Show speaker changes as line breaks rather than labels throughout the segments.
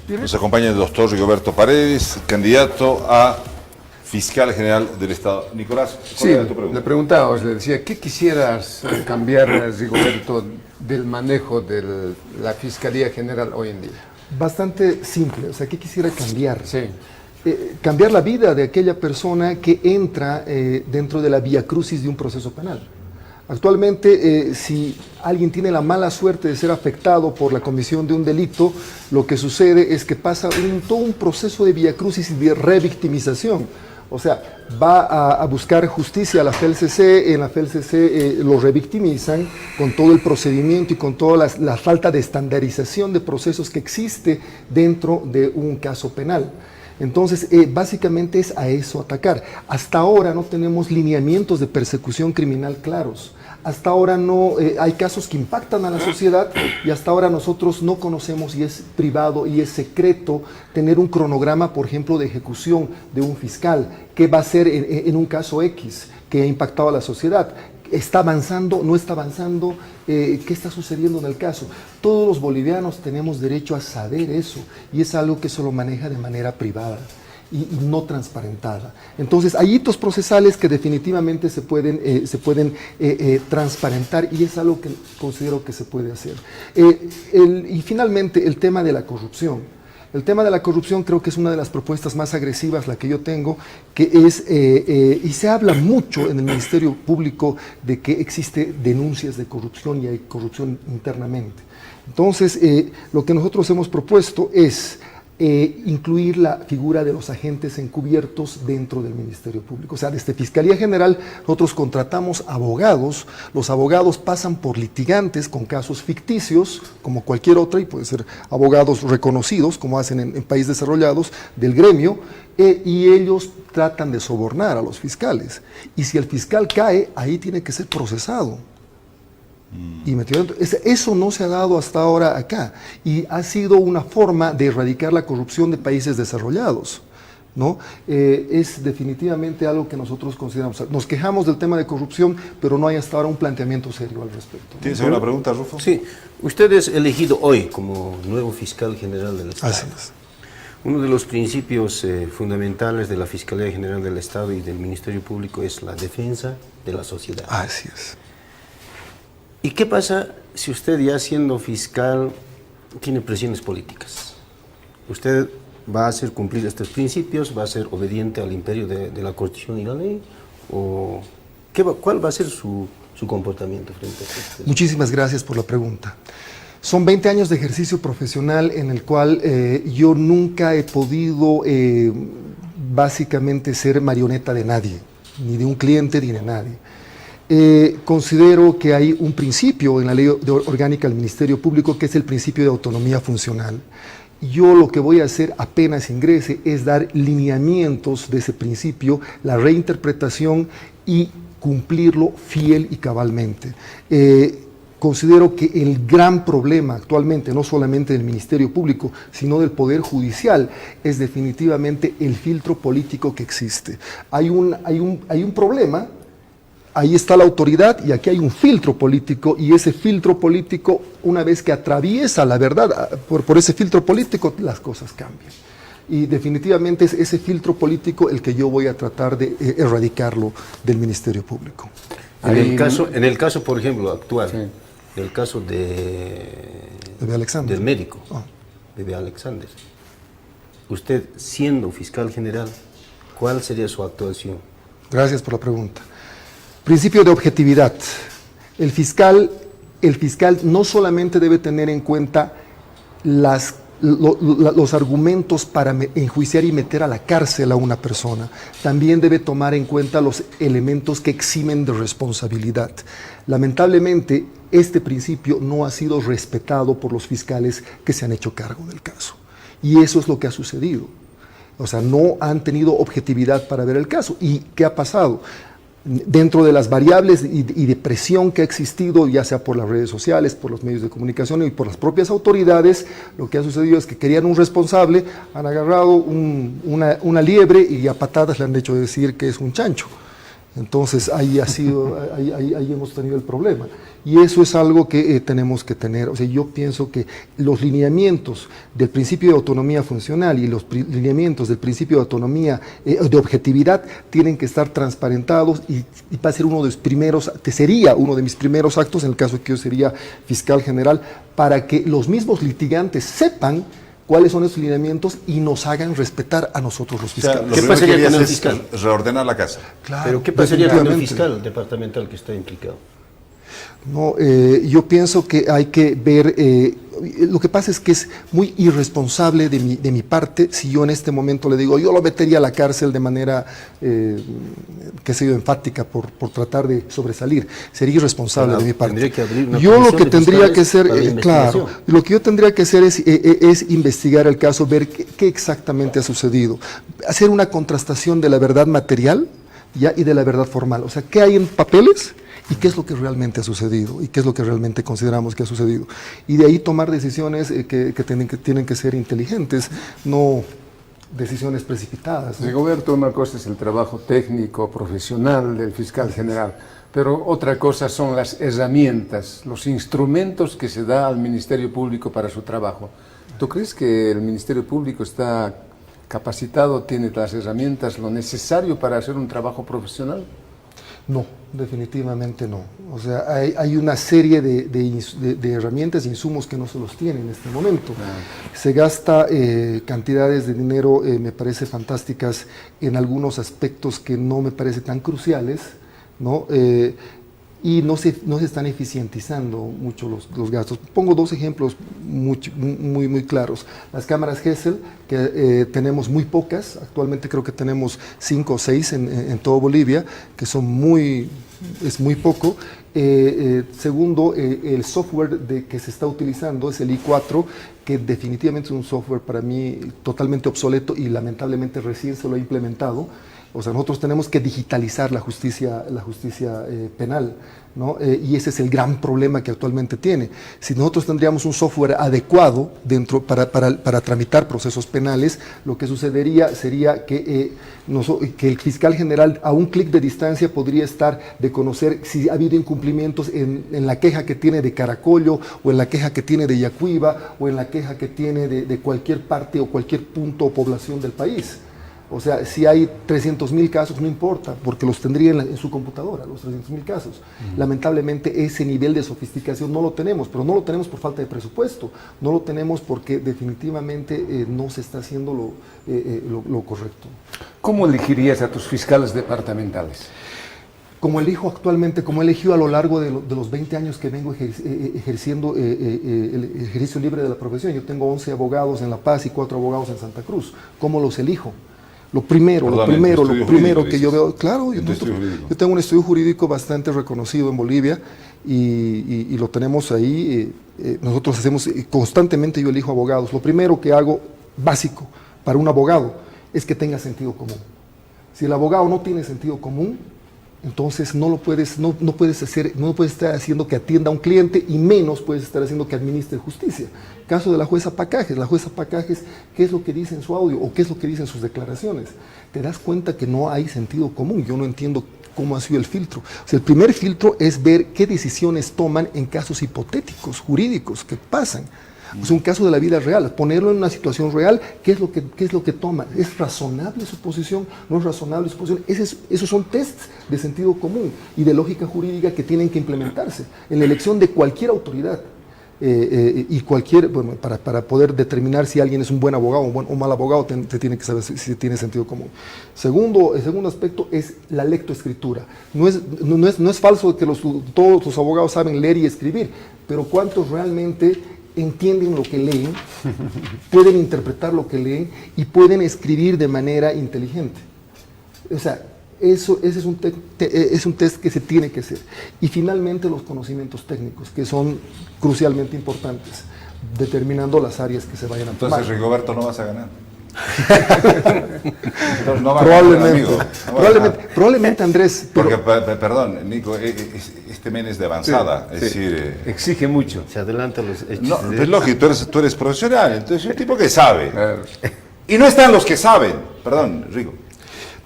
Nos acompaña el doctor Rigoberto Paredes, candidato a fiscal general del Estado. Nicolás,
sí, le preguntaba, le decía, ¿qué quisieras cambiar, Rigoberto, del manejo de la Fiscalía General hoy en día?
Bastante simple, o sea, ¿qué quisiera cambiar?
Sí.
Cambiar la vida de aquella persona que entra dentro de la vía crucis de un proceso penal. Actualmente, si alguien tiene la mala suerte de ser afectado por la comisión de un delito, lo que sucede es que pasa todo un proceso de vía crucis y de revictimización. O sea, va a buscar justicia a la FELCC, en la FELCC lo revictimizan con todo el procedimiento y con toda la falta de estandarización de procesos que existe dentro de un caso penal. Entonces, básicamente es a eso atacar. Hasta ahora no tenemos lineamientos de persecución criminal claros. Hasta ahora no hay casos que impactan a la sociedad y hasta ahora nosotros no conocemos, y es privado y es secreto, tener un cronograma, por ejemplo, de ejecución de un fiscal. ¿Qué va a hacer en un caso X que ha impactado a la sociedad? ¿Está avanzando? ¿No está avanzando? ¿Qué está sucediendo en el caso? Todos los bolivianos tenemos derecho a saber eso, y es algo que se lo maneja de manera privada y no transparentada. Entonces, hay hitos procesales que definitivamente se pueden transparentar, y es algo que considero que se puede hacer. Y finalmente, el tema de la corrupción. El tema de la corrupción creo que es una de las propuestas más agresivas, la que yo tengo, que es, y se habla mucho en el Ministerio Público de que existe denuncias de corrupción y hay corrupción internamente. Entonces, lo que nosotros hemos propuesto es incluir la figura de los agentes encubiertos dentro del Ministerio Público. O sea, desde Fiscalía General nosotros contratamos abogados, los abogados pasan por litigantes con casos ficticios, como cualquier otra, y puede ser abogados reconocidos, como hacen en países desarrollados, del gremio, y ellos tratan de sobornar a los fiscales. Y si el fiscal cae, ahí tiene que ser procesado. Y eso no se ha dado hasta ahora acá, y ha sido una forma de erradicar la corrupción de países desarrollados, ¿no? Es definitivamente algo que nosotros consideramos. Nos quejamos del tema de corrupción, pero no hay hasta ahora un planteamiento serio al respecto.
¿Tienes alguna pregunta, Rufo?
Sí, usted es elegido hoy como nuevo fiscal general del Estado.
Así es.
Uno de los principios fundamentales de la Fiscalía General del Estado y del Ministerio Público es la defensa de la sociedad.
Así es.
¿Y qué pasa si usted, ya siendo fiscal, tiene presiones políticas? ¿Usted va a hacer cumplir estos principios? ¿Va a ser obediente al imperio de la Constitución y la ley? ¿O cuál va a ser su comportamiento frente a esto?
Muchísimas gracias por la pregunta. Son 20 años de ejercicio profesional en el cual yo nunca he podido básicamente ser marioneta de nadie, ni de un cliente ni de nadie. Considero que hay un principio en la ley orgánica del Ministerio Público, que es el principio de autonomía funcional. Yo lo que voy a hacer apenas ingrese es dar lineamientos de ese principio, la reinterpretación y cumplirlo fiel y cabalmente. Considero que el gran problema actualmente, no solamente del Ministerio Público, sino del Poder Judicial, es definitivamente el filtro político que existe. Hay un problema. Ahí está la autoridad y aquí hay un filtro político, y ese filtro político, una vez que atraviesa la verdad por ese filtro político, las cosas cambian. Y definitivamente es ese filtro político el que yo voy a tratar de erradicarlo del Ministerio Público.
En el caso, por ejemplo, actual,
sí,
en el caso
Bebé Alexander.
del médico, Bebé Alexander, usted siendo fiscal general, ¿cuál sería su actuación?
Gracias por la pregunta. Principio de objetividad. El fiscal no solamente debe tener en cuenta los argumentos para enjuiciar y meter a la cárcel a una persona, también debe tomar en cuenta los elementos que eximen de responsabilidad. Lamentablemente, este principio no ha sido respetado por los fiscales que se han hecho cargo del caso. Y eso es lo que ha sucedido. O sea, no han tenido objetividad para ver el caso. ¿Y qué ha pasado? Dentro de las variables y de presión que ha existido, ya sea por las redes sociales, por los medios de comunicación y por las propias autoridades, lo que ha sucedido es que querían un responsable, han agarrado una liebre y a patadas le han hecho decir que es un chancho. Entonces ahí hemos tenido el problema. Y eso es algo que tenemos que tener. O sea, yo pienso que los lineamientos del principio de autonomía funcional y los lineamientos del principio de autonomía, de objetividad, tienen que estar transparentados y va a ser uno de los primeros, que sería uno de mis primeros actos, en el caso que yo sería fiscal general, para que los mismos litigantes sepan cuáles son esos lineamientos y nos hagan respetar a nosotros los
O sea,
fiscales.
lo
¿Qué
primero que
pasaría con el
querías
fiscal?
es reordenar la casa.
Claro,
Pero ¿qué pasaría con el
definitivamente.
fiscal departamental que está implicado?
No, yo pienso que hay que ver, lo que pasa es que es muy irresponsable de mi parte si yo en este momento le digo, yo lo metería a la cárcel de manera, qué sé yo, enfática por tratar de sobresalir. Sería irresponsable
Pero
de mi parte.
tendría que abrir una
Yo lo
comisión
que
de
tendría que
fiscales
hacer,
para la
claro,
investigación.
lo que yo tendría que hacer es investigar el caso, ver qué exactamente ha sucedido, hacer una contrastación de la verdad material ya y de la verdad formal. O sea, ¿qué hay en papeles? ¿Y qué es lo que realmente ha sucedido? ¿Y qué es lo que realmente consideramos que ha sucedido? Y de ahí tomar decisiones que tienen que ser inteligentes, no decisiones precipitadas, ¿no?
Rigoberto, una cosa es el trabajo técnico, profesional del fiscal general, pero otra cosa son las herramientas, los instrumentos que se da al Ministerio Público para su trabajo. ¿Tú crees que el Ministerio Público está capacitado, tiene las herramientas, lo necesario para hacer un trabajo profesional?
No, definitivamente no. O sea, hay una serie de herramientas e insumos que no se los tiene en este momento. Se gasta cantidades de dinero, me parece fantásticas, en algunos aspectos que no me parece tan cruciales, ¿no? Y no se están eficientizando mucho los gastos. Pongo dos ejemplos muy claros. Las cámaras Gesell, que tenemos muy pocas, actualmente creo que tenemos 5 o 6 en toda Bolivia, que es muy poco. Segundo, el software que se está utilizando es el I4, que definitivamente es un software para mí totalmente obsoleto y lamentablemente recién se lo ha implementado. O sea, nosotros tenemos que digitalizar la justicia penal, ¿no? Y ese es el gran problema que actualmente tiene. Si nosotros tendríamos un software adecuado para tramitar procesos penales, lo que sucedería sería que el fiscal general a un clic de distancia podría de conocer si ha habido incumplimientos en la queja que tiene de Caracollo, o en la queja que tiene de Yacuiba, o en la queja que tiene de cualquier parte o cualquier punto o población del país. O sea, si hay 300.000 casos, no importa, porque los tendría en su computadora, los 300.000 casos. Lamentablemente ese nivel de sofisticación no lo tenemos, pero no lo tenemos por falta de presupuesto, no lo tenemos porque definitivamente no se está haciendo lo correcto.
¿Cómo elegirías a tus fiscales departamentales?
Como elijo actualmente, como he elegido a lo largo de los 20 años que vengo ejerciendo el ejercicio libre de la profesión. Yo tengo 11 abogados en La Paz y 4 abogados en Santa Cruz. ¿Cómo los elijo? Lo primero que yo veo, claro, yo tengo un estudio jurídico bastante reconocido en Bolivia y lo tenemos ahí. Nosotros hacemos constantemente, yo elijo abogados. Lo primero que hago, básico, para un abogado, es que tenga sentido común. Si el abogado no tiene sentido común, entonces no puedes estar haciendo que atienda a un cliente y menos puedes estar haciendo que administre justicia. Caso de la jueza Pacajes. La jueza Pacajes, ¿qué es lo que dice en su audio o qué es lo que dice en sus declaraciones? Te das cuenta que no hay sentido común. Yo no entiendo cómo ha sido el filtro. O sea, el primer filtro es ver qué decisiones toman en casos hipotéticos, jurídicos, que pasan. Es un caso de la vida real, ponerlo en una situación real, ¿qué es lo que toma? ¿Es razonable su posición? ¿No es razonable su posición? Esos son tests de sentido común y de lógica jurídica que tienen que implementarse en la elección de cualquier autoridad. Para poder determinar si alguien es un buen abogado o un mal abogado, se tiene que saber si tiene sentido común. El segundo aspecto es la lectoescritura. No es falso que todos los abogados saben leer y escribir, pero ¿cuántos realmente entienden lo que leen, pueden interpretar lo que leen y pueden escribir de manera inteligente? O sea, ese es un test que se tiene que hacer. Y finalmente los conocimientos técnicos, que son crucialmente importantes, determinando las áreas que se vayan a tomar.
Entonces, Rigoberto, no vas a ganar. Entonces, no va a ganar, amigo.
Probablemente, Andrés.
Porque, perdón, Nico, este men es de avanzada, es decir...
exige mucho.
Se adelanta los hechos.
No, es lógico, tú eres profesional, entonces es un tipo que sabe.
Claro.
Y no están los que saben, perdón, Rigo.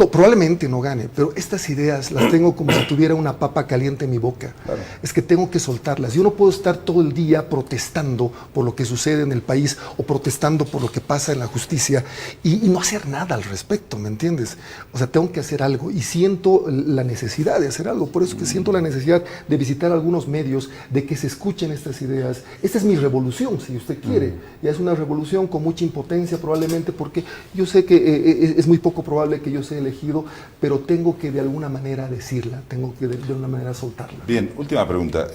No, probablemente no gane, pero estas ideas las tengo como si tuviera una papa caliente en mi boca.
Claro.
Es que tengo que soltarlas. Yo no puedo estar todo el día protestando por lo que sucede en el país o protestando por lo que pasa en la justicia y no hacer nada al respecto, ¿me entiendes? O sea, tengo que hacer algo y siento la necesidad de hacer algo. Por eso que siento la necesidad de visitar algunos medios, de que se escuchen estas ideas. Esta es mi revolución, si usted quiere. Ya es una revolución con mucha impotencia probablemente, porque yo sé que es muy poco probable que yo sea elegido, pero tengo que de alguna manera decirla, tengo que de alguna manera soltarla.
Bien, última pregunta.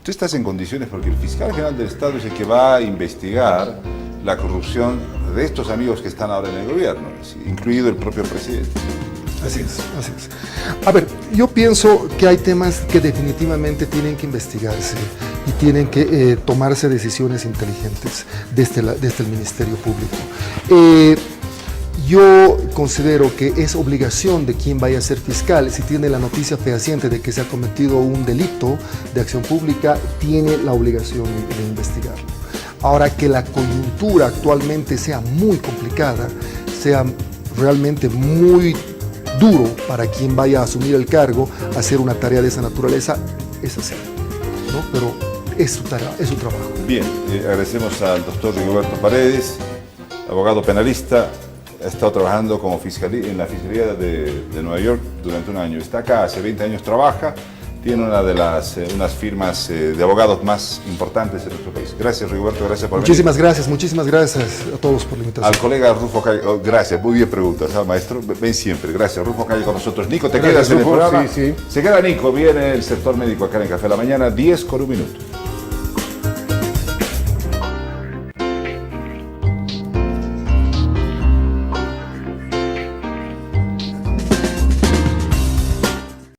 ¿Tú estás en condiciones, porque el fiscal general del Estado es el que va a investigar la corrupción de estos amigos que están ahora en el gobierno, incluido el propio presidente?
Así es, así es. A ver, yo pienso que hay temas que definitivamente tienen que investigarse y tienen que tomarse decisiones inteligentes desde el Ministerio Público. Yo considero que es obligación de quien vaya a ser fiscal, si tiene la noticia fehaciente de que se ha cometido un delito de acción pública, tiene la obligación de investigarlo. Ahora, que la coyuntura actualmente sea muy complicada, sea realmente muy duro para quien vaya a asumir el cargo, hacer una tarea de esa naturaleza, es así, ¿no? Pero es su tarea, es su trabajo.
Bien, agradecemos al doctor Rigoberto Paredes, abogado penalista. Ha estado trabajando como en la Fiscalía de Nueva York durante un año. Está acá, hace 20 años trabaja, tiene una de unas firmas de abogados más importantes en nuestro país. Gracias, Rigoberto, gracias por venir.
Muchísimas gracias a todos por la invitación.
Al colega Rufo Calle, gracias, muy bien preguntas, maestro, ven siempre, gracias. Rufo Calle con nosotros. Nico, ¿te
Gracias,
quedas en el
Rufo,
programa?
sí.
Se queda Nico, viene el sector médico acá en Café de la Mañana, 10 con un minuto.